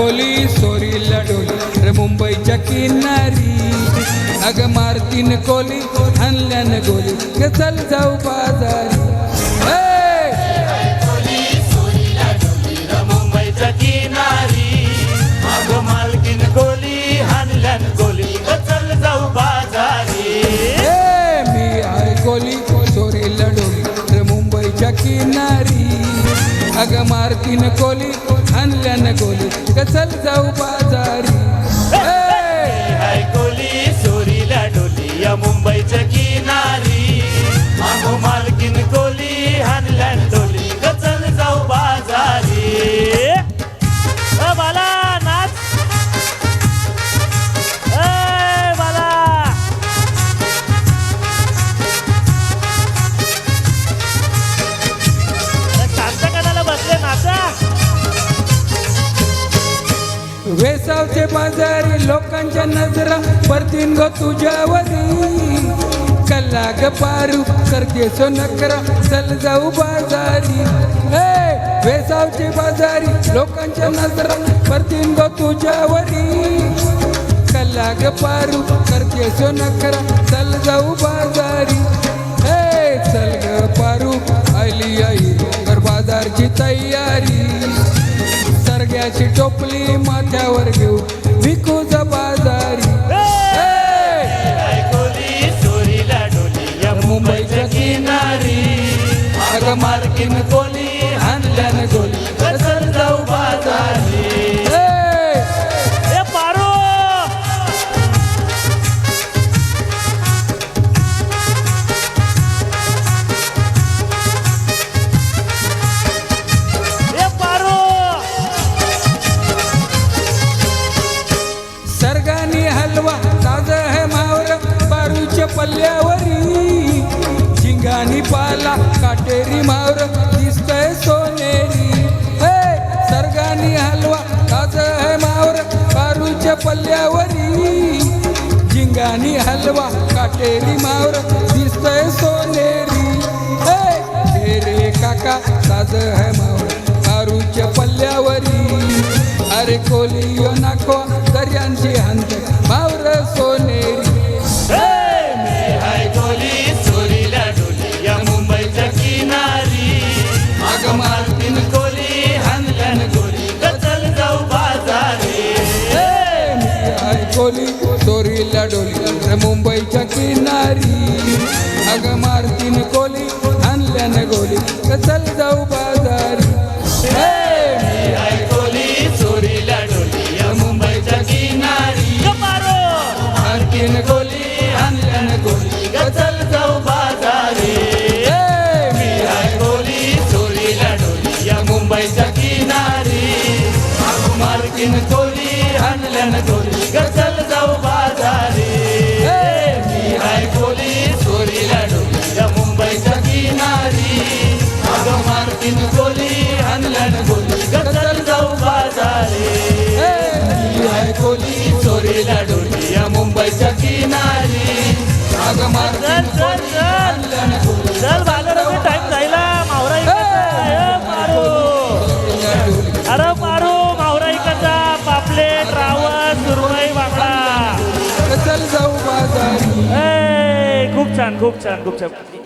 कोली सोरीला डोली रे मुंबईच्या किनारी अग मारतीन कोली हाणल्यान गोली ग चल जाऊ बाजारी कोली सोरीला डोली रे मुंबईच्या किनारी अग मालकीन कोली हाणल्यान गोली ग चल जाऊ बाजारी मी आहे कोली सोरीला डोली रे मुंबईच्या किनारी अग मारतीन कोली हाणल्यान गोली ग चल जाऊ बाजारी कोली सोरीला डोली या मुंबईच्या किनारी अगो मालकीन कोली हाणल्यान डोली ग चल जाऊ बाजारी बाला नाच बाला कणाला बसले नाचा वेसावचे बाजारी लोकांच्या नजरा परतीन ग तुझ्यावरी कल्ला ग पारू करते सो नकरा चल जाऊ बाजारी वेसावचे बाजारी लोकांच्या नजरा परतीन ग तुझ्यावरी कल्ला ग पारू करते सो नकरा चल जाऊ बाजारी चल ग पारू आली आई कर बाजारची तयारी सरग्याची टोपली माथ्यावर घेऊ विकू जा बाजारी कोली सोरीला डोली या मुंबईच्या किनारी अग मालकीन कोली हाणल्यान गोली चल जाऊ बाजारी पारो सरगानी हलवा ताज है मावर पारूच्या पल्ल्यावरी झिंगानी पाला काटेरी मावर दिसतय सोनेरी सरगानी हलवा ताज है मावर पारूच्या पल्ल्यावरी झिंगानी हलवा काटेरी मावर दिसतय सोनेरी रे काका ताज है मावर पारूच्या पल्ल्यावरी अरे कोली यो नाको दर्यांची हंत मावर सोनेरी कोली सोरीला डोली या मुंबईच्या किनारी अग मालकीन कोली हाणल्यान गोली ग चल जाऊ बाजारी कोली सोरीला डोली रे मुंबईच्या किनारी अग मारतीन कोली हाणल्यान गोली ग चल जाऊ बाजारी सोरीला डोली या मुंबईच्या किनारी मालकीन कोली हाणल्यान गोली ग चल जाऊ बाजारी कोली सोरीला डोली या मुंबईच्या किनारी मालकीन कोली हाणल्यान गोली ग चल जाऊ बाजारी कोली सोरीला डोली या मुंबईच्या किनारी मालकीन कोली हाणल्यान गोली ग चल जाऊ बाजारी कोली सोरीला डोली या मुंबईच्या किनारी अग मालकीन कोली हाणल्यान गोली चल बाजारात टाइम जायला मावरा मारू अरे मारू मावरा इकडचा पापलेट रावस सुरमई बांगडा चल जाऊ बाजारी खूप छान खूप छान खूप छान